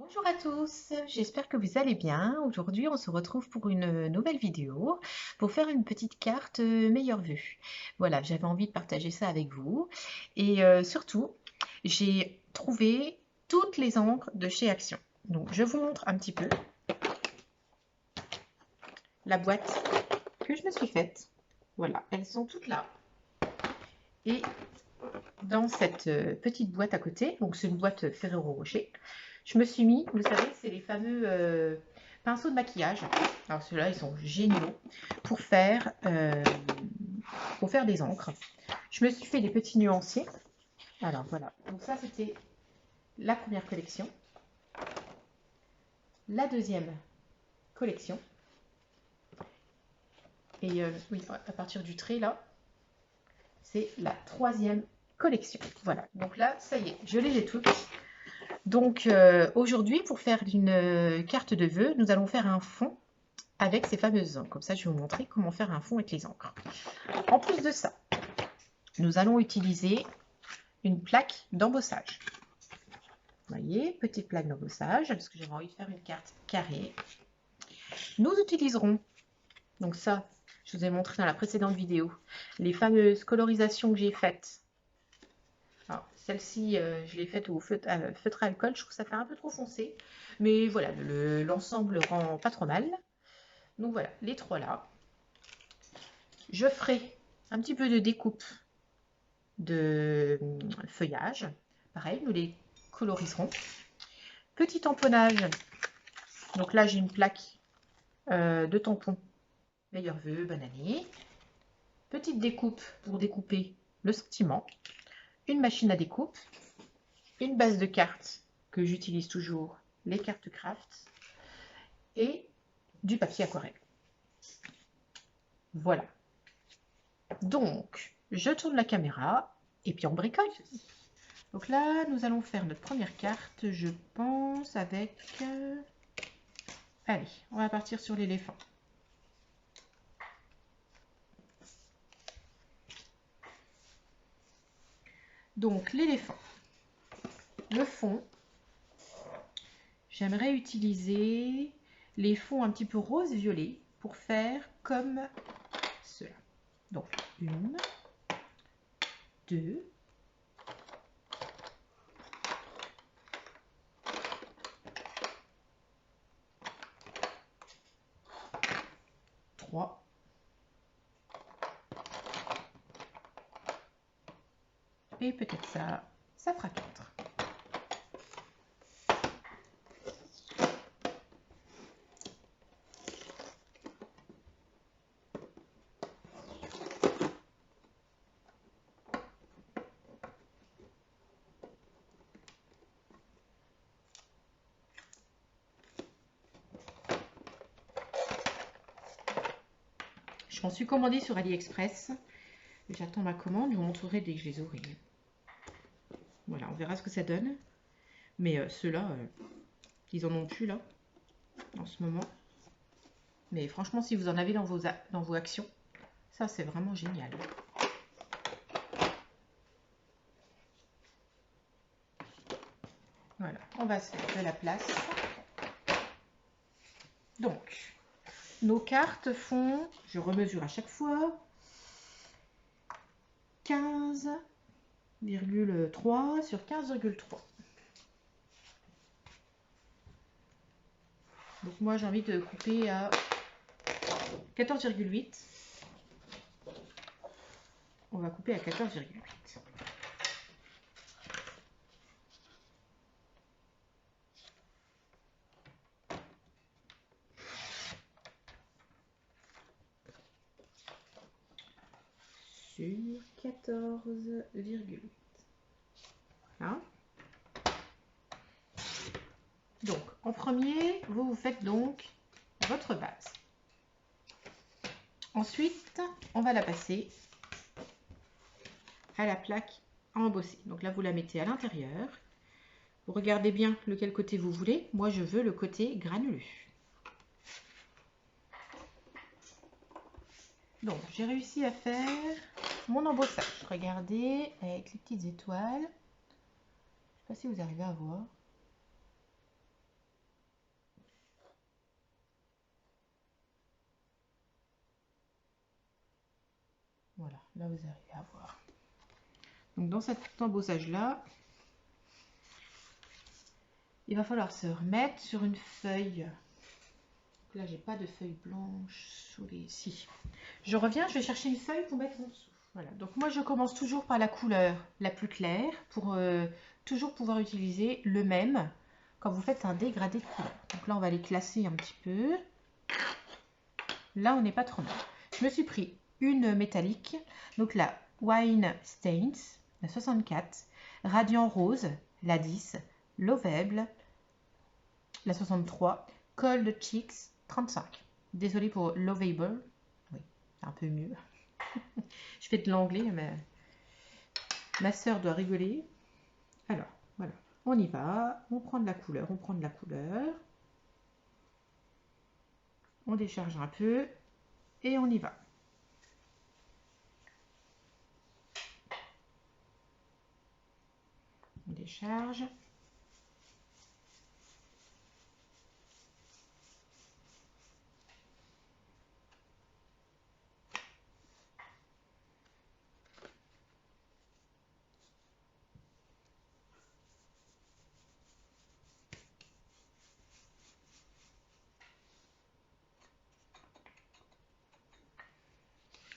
Bonjour à tous, j'espère que vous allez bien. Aujourd'hui, on se retrouve pour une nouvelle vidéo pour faire une petite carte meilleure vue. Voilà, j'avais envie de partager ça avec vous. Et surtout, j'ai trouvé toutes les encres de chez Action. Donc, je vous montre un petit peu la boîte que je me suis faite. Voilà, elles sont toutes là. Et dans cette petite boîte à côté, donc c'est une boîte Ferrero Rocher, je me suis mis, vous savez, c'est les fameux pinceaux de maquillage. Alors ceux-là, ils sont géniaux pour faire, euh, pour faire des encres. Je me suis fait des petits nuanciers. Alors voilà, donc ça c'était la première collection. La deuxième collection. Et oui, à partir du trait là, c'est la troisième collection. Voilà, donc là, ça y est, je les ai toutes. Donc aujourd'hui, pour faire une carte de vœux, nous allons faire un fond avec ces fameuses encres. Comme ça, je vais vous montrer comment faire un fond avec les encres. En plus de ça, nous allons utiliser une plaque d'embossage. Vous voyez, petite plaque d'embossage, parce que j'avais envie de faire une carte carrée. Nous utiliserons, donc ça, je vous ai montré dans la précédente vidéo, les fameuses colorisations que j'ai faites. Celle-ci, je l'ai faite au feutre à alcool, je trouve que ça fait un peu trop foncé. Mais voilà, l'ensemble rend pas trop mal. Donc voilà, les trois là. Je ferai un petit peu de découpe de feuillage. Pareil, nous les coloriserons. Petit tamponnage. Donc là, j'ai une plaque de tampons meilleur vœu, bananier. Petite découpe pour découper le sentiment. Une machine à découpe. Une base de cartes que j'utilise toujours, les cartes craft. Et du papier aquarelle. Voilà. Donc, je tourne la caméra et puis on bricole. Donc là, nous allons faire notre première carte, je pense, avec... Allez, on va partir sur l'éléphant. Donc, l'éléphant. Le fond, j'aimerais utiliser les fonds un petit peu rose-violet pour faire comme cela. Donc, une, deux, trois, et peut-être ça fera quatre. Je m'en suis commandé sur AliExpress. J'attends ma commande, je vous montrerai dès que je les aurai. Voilà, on verra ce que ça donne. Mais ceux-là, ils en ont plus là, en ce moment. Mais franchement, si vous en avez dans vos actions, ça c'est vraiment génial. Voilà, on va se faire de la place. Donc, nos cartes font, je remesure à chaque fois, 15,3 sur 15,3. Donc moi j'ai envie de couper à 14,8. On va couper à 14,8. Sur 14,8. Voilà. Donc, en premier, vous faites donc votre base. Ensuite, on va la passer à la plaque à embosser. Donc là, vous la mettez à l'intérieur. Vous regardez bien lequel côté vous voulez. Moi, je veux le côté granuleux. Donc, j'ai réussi à faire mon embossage. Regardez, avec les petites étoiles. Je ne sais pas si vous arrivez à voir. Là, vous arrivez à voir. Donc, dans cet embossage-là, il va falloir se remettre sur une feuille. Donc là, j'ai pas de feuille blanche sous les... Si. Je reviens, je vais chercher une feuille pour mettre en dessous. Voilà. Donc, moi, je commence toujours par la couleur la plus claire pour toujours pouvoir utiliser le même quand vous faites un dégradé de couleur. Donc là, on va les classer un petit peu. Là, on n'est pas trop mal. Je me suis pris une métallique. Donc là, Wine Stains, la 64. Radiant Rose, la 10. Lovable, la 63. Cold Cheeks, 35. Désolée pour Lovable. Oui, c'est un peu mieux. Je fais de l'anglais, mais ma sœur doit rigoler. Alors, voilà. On y va. On prend de la couleur. On prend de la couleur. On décharge un peu. Et on y va. On décharge.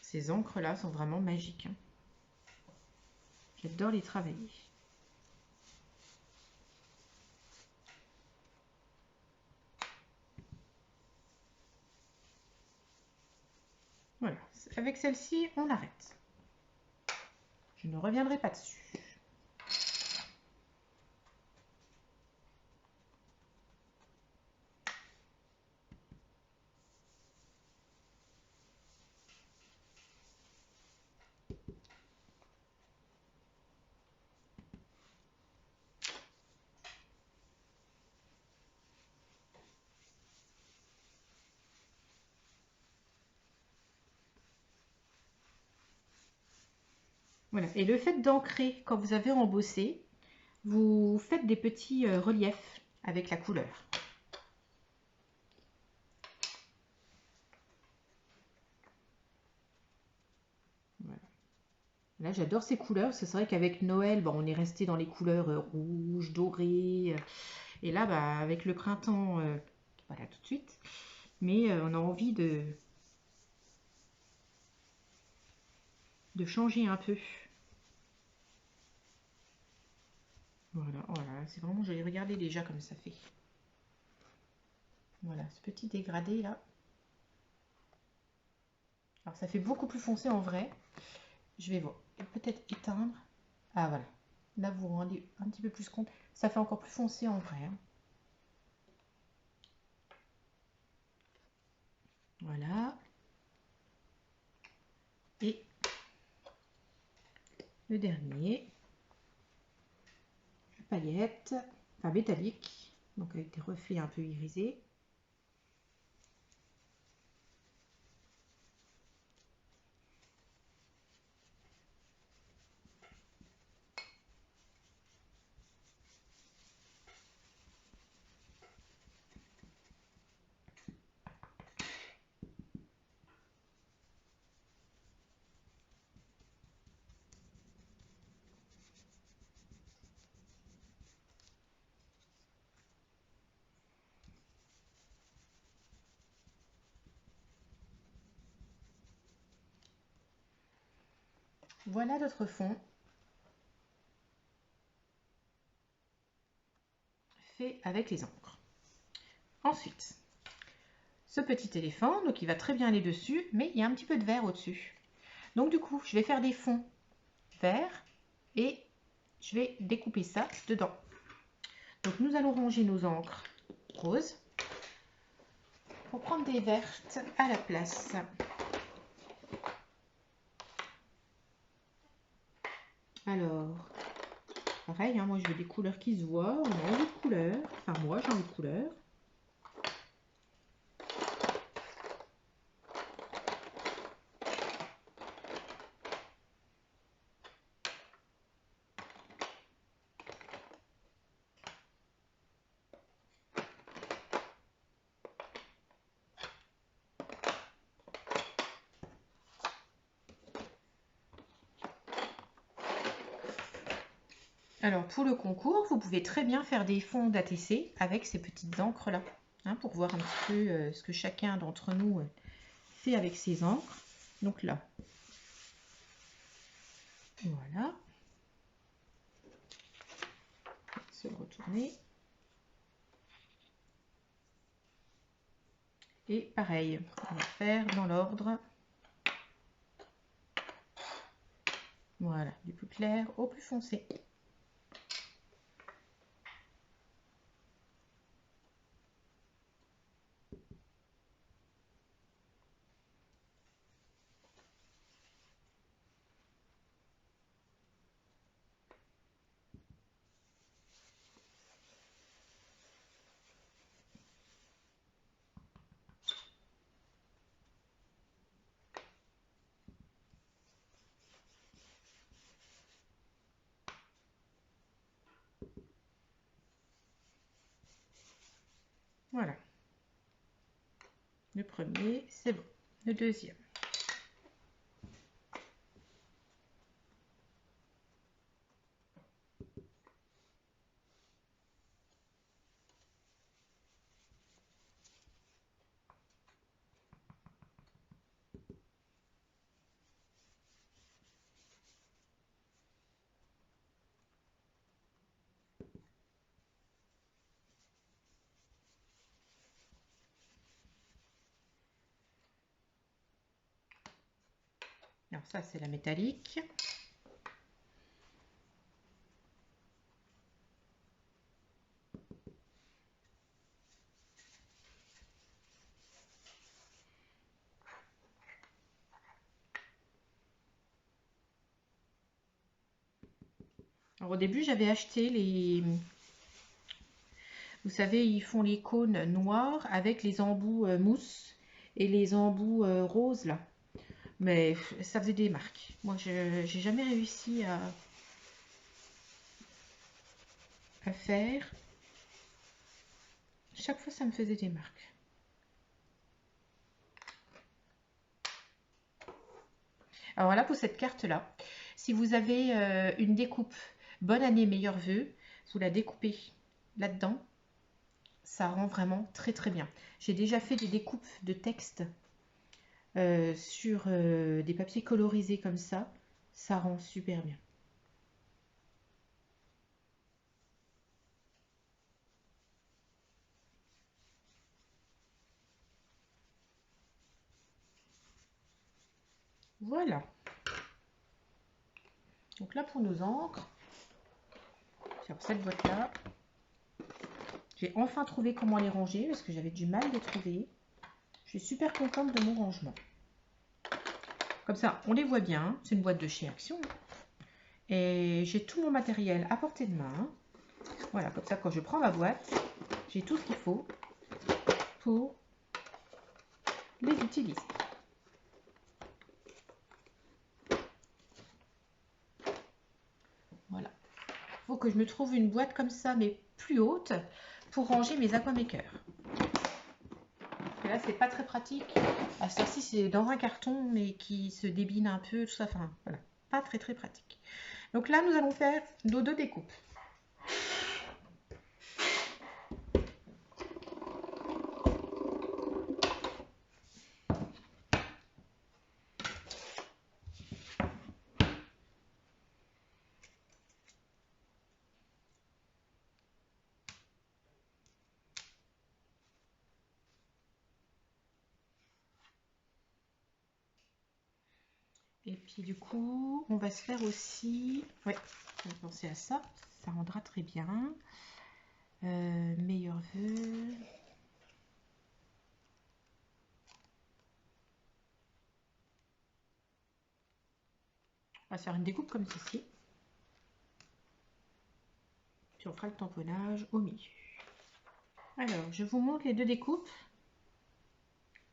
Ces encres-là sont vraiment magiques. Hein. J'adore les travailler. Voilà. Avec celle-ci, on arrête. Je ne reviendrai pas dessus. Voilà. Et le fait d'ancrer, quand vous avez embossé, vous faites des petits reliefs avec la couleur. Voilà. Là, j'adore ces couleurs. C'est vrai qu'avec Noël, bon, on est resté dans les couleurs rouges, dorées. Et là, bah, avec le printemps, voilà, tout de suite. Mais on a envie de changer un peu. Voilà, oh là là, c'est vraiment joli. Regardez déjà comme ça fait. Voilà, ce petit dégradé là. Alors ça fait beaucoup plus foncé en vrai. Je vais voir. Peut-être éteindre. Ah voilà. Là vous vous rendez un petit peu plus compte. Ça fait encore plus foncé en vrai. Hein. Voilà. Et le dernier. Paillette. Enfin métallique. Donc avec des reflets un peu irisés. Voilà notre fond fait avec les encres. Ensuite, ce petit éléphant, donc il va très bien aller dessus, mais il y a un petit peu de vert au-dessus. Donc du coup, je vais faire des fonds verts et je vais découper ça dedans. Donc nous allons ranger nos encres roses pour prendre des vertes à la place. Alors, pareil, hein, moi je veux des couleurs qui se voient, on a envie de couleurs, enfin moi j'ai envie de couleurs. Alors pour le concours, vous pouvez très bien faire des fonds d'ATC avec ces petites encres là, hein, pour voir un petit peu ce que chacun d'entre nous fait avec ses encres. Donc là, voilà, se retourner. Et pareil, on va faire dans l'ordre. Voilà, du plus clair au plus foncé. Voilà. Le premier, c'est bon. Le deuxième. Alors ça, c'est la métallique. Alors au début, j'avais acheté les... Vous savez, ils font les cônes noirs avec les embouts mousse et les embouts roses là. Mais ça faisait des marques. Moi, j'ai jamais réussi à faire. Chaque fois, ça me faisait des marques. Alors là, pour cette carte-là, si vous avez une découpe bonne année, meilleurs vœux, vous la découpez là-dedans. Ça rend vraiment très très bien. J'ai déjà fait des découpes de texte sur des papiers colorisés comme ça. Ça rend super bien. Voilà. Donc là, pour nos encres, sur cette boîte-là, j'ai enfin trouvé comment les ranger parce que j'avais du mal à les trouver. Je suis super contente de mon rangement. Comme ça, on les voit bien. C'est une boîte de chez Action. Et j'ai tout mon matériel à portée de main. Voilà, comme ça, quand je prends ma boîte, j'ai tout ce qu'il faut pour les utiliser. Voilà. Il faut que je me trouve une boîte comme ça, mais plus haute, pour ranger mes aquamakers. Là, c'est pas très pratique. À ce ci c'est dans un carton, mais qui se débine un peu, tout ça. Enfin, voilà. Pas très très pratique. Donc là, nous allons faire nos deux découpes. Et puis du coup, on va se faire aussi... Ouais, je vais penser à ça. Ça rendra très bien. Meilleurs vœux. On va faire une découpe comme ceci. Puis on fera le tamponnage au milieu. Alors, je vous montre les deux découpes.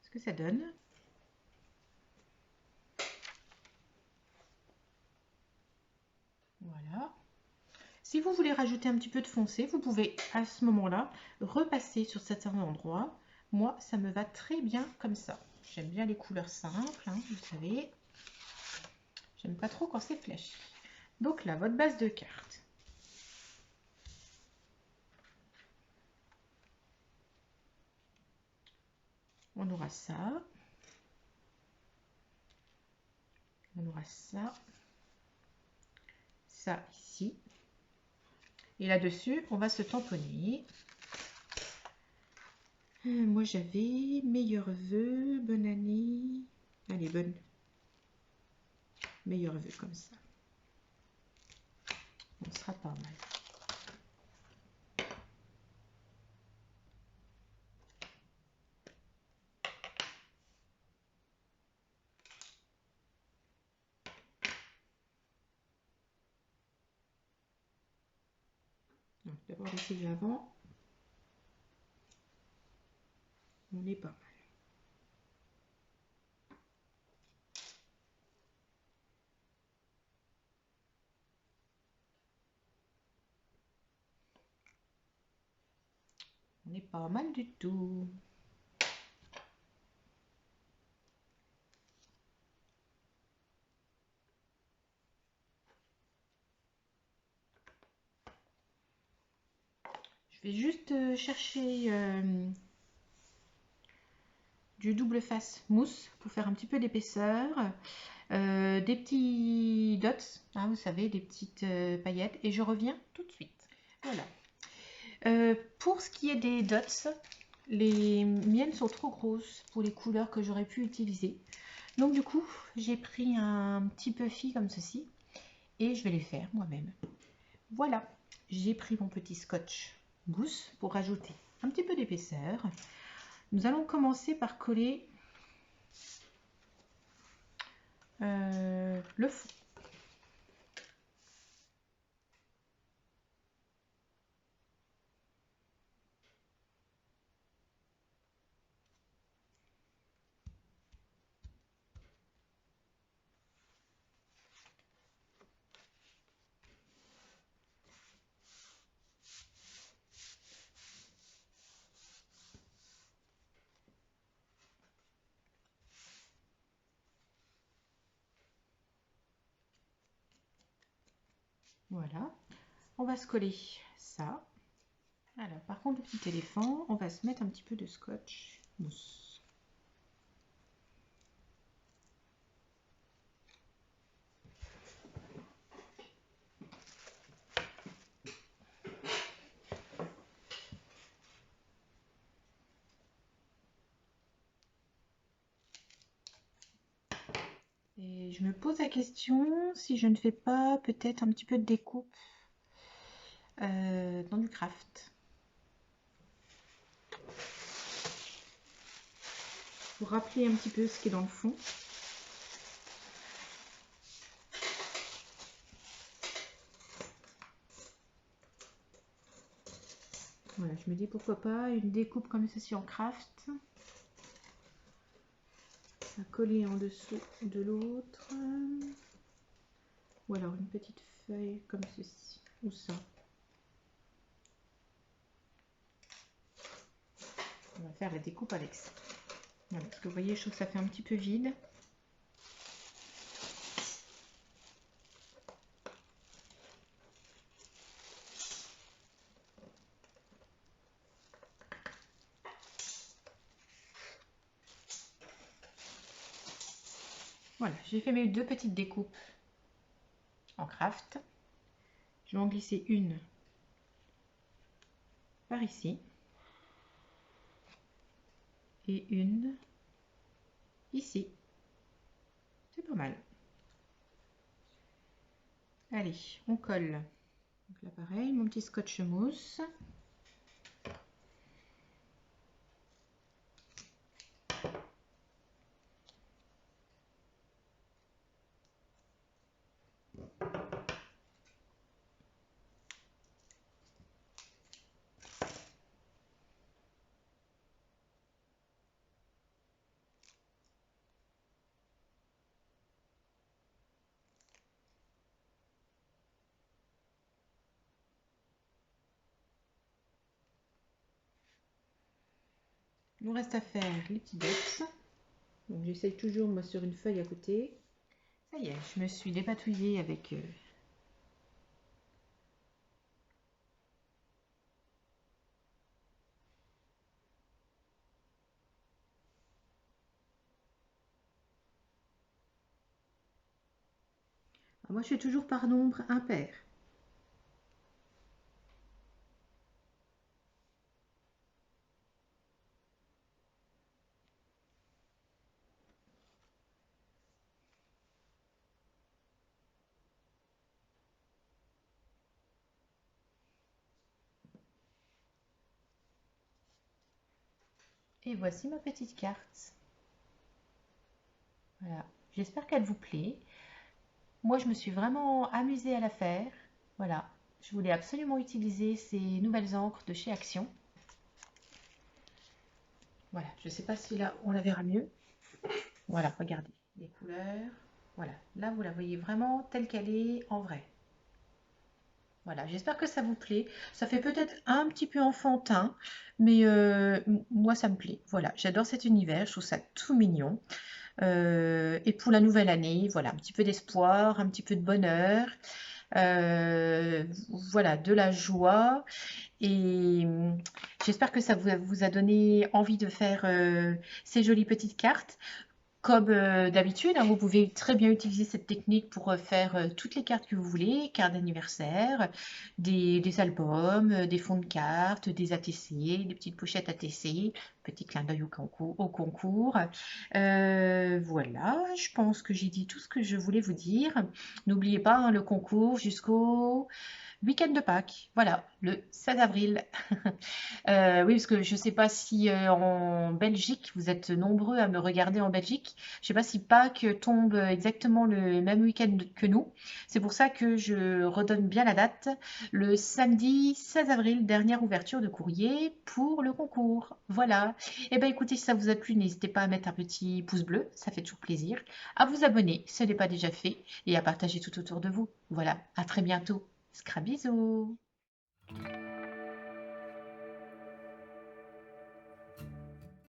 Ce que ça donne. Voilà. Si vous voulez rajouter un petit peu de foncé, vous pouvez à ce moment-là repasser sur certains endroits. Moi, ça me va très bien comme ça. J'aime bien les couleurs simples, hein, vous savez. J'aime pas trop quand c'est flashy. Donc là, votre base de carte. aura ça. On aura ça. Ça ici. Et là-dessus, on va se tamponner. Moi, j'avais meilleurs vœux, bonne année. Allez, bonne. Meilleurs vœux comme ça. On sera pas mal. D'abord l'essayer avant. On est pas mal. On n'est pas mal du tout. Je vais juste chercher du double face mousse pour faire un petit peu d'épaisseur. Des petits dots, hein, vous savez, des petites paillettes. Et je reviens tout de suite. Voilà. Pour ce qui est des dots, les miennes sont trop grosses pour les couleurs que j'aurais pu utiliser. Donc du coup, j'ai pris un petit puffy comme ceci et je vais les faire moi-même. Voilà, j'ai pris mon petit scotch mousse pour rajouter un petit peu d'épaisseur. Nous allons commencer par coller le fond. Voilà, on va se coller ça. Alors, par contre, le petit éléphant, on va se mettre un petit peu de scotch mousse. Et je me pose la question si je ne fais pas peut-être un petit peu de découpe dans du craft. Pour rappeler un petit peu ce qui est dans le fond. Voilà, je me dis pourquoi pas une découpe comme ceci en craft. À coller en dessous de l'autre. Ou alors une petite feuille comme ceci. Ou ça. On va faire la découpe avec ça. Voilà, parce que vous voyez, je trouve que ça fait un petit peu vide. Voilà, j'ai fait mes deux petites découpes en craft. Je vais en glisser une par ici. Et une ici. C'est pas mal. Allez, on colle. Donc là pareil, mon petit scotch mousse. Il nous reste à faire les petits dots. Donc j'essaye toujours moi sur une feuille à côté. Ça y est, je me suis dépatouillée avec Moi, je fais toujours par nombre impair. Et voici ma petite carte. Voilà. J'espère qu'elle vous plaît. Moi, je me suis vraiment amusée à la faire. Voilà. Je voulais absolument utiliser ces nouvelles encres de chez Action. Voilà. Je ne sais pas si là, on la verra mieux. Voilà, regardez. Les couleurs. Voilà. Là, vous la voyez vraiment telle qu'elle est en vrai. Voilà, j'espère que ça vous plaît. Ça fait peut-être un petit peu enfantin, mais moi ça me plaît. Voilà, j'adore cet univers, je trouve ça tout mignon. Et pour la nouvelle année, voilà, un petit peu d'espoir, un petit peu de bonheur, voilà, de la joie. Et j'espère que ça vous a donné envie de faire ces jolies petites cartes. Comme d'habitude, hein, vous pouvez très bien utiliser cette technique pour faire toutes les cartes que vous voulez, cartes d'anniversaire, des albums, des fonds de cartes, des ATC, des petites pochettes ATC, petit clin d'œil au concours. Voilà, je pense que j'ai dit tout ce que je voulais vous dire. N'oubliez pas hein, le concours jusqu'au week-end de Pâques, voilà, le 16 avril. Oui, parce que je ne sais pas si en Belgique, vous êtes nombreux à me regarder en Belgique. Je ne sais pas si Pâques tombe exactement le même week-end que nous. C'est pour ça que je redonne bien la date. Le samedi 16 avril, dernière ouverture de courrier pour le concours. Voilà. Eh bien, écoutez, si ça vous a plu, n'hésitez pas à mettre un petit pouce bleu, ça fait toujours plaisir. À vous abonner, si ce n'est pas déjà fait, et à partager tout autour de vous. Voilà, à très bientôt. Scrabisous!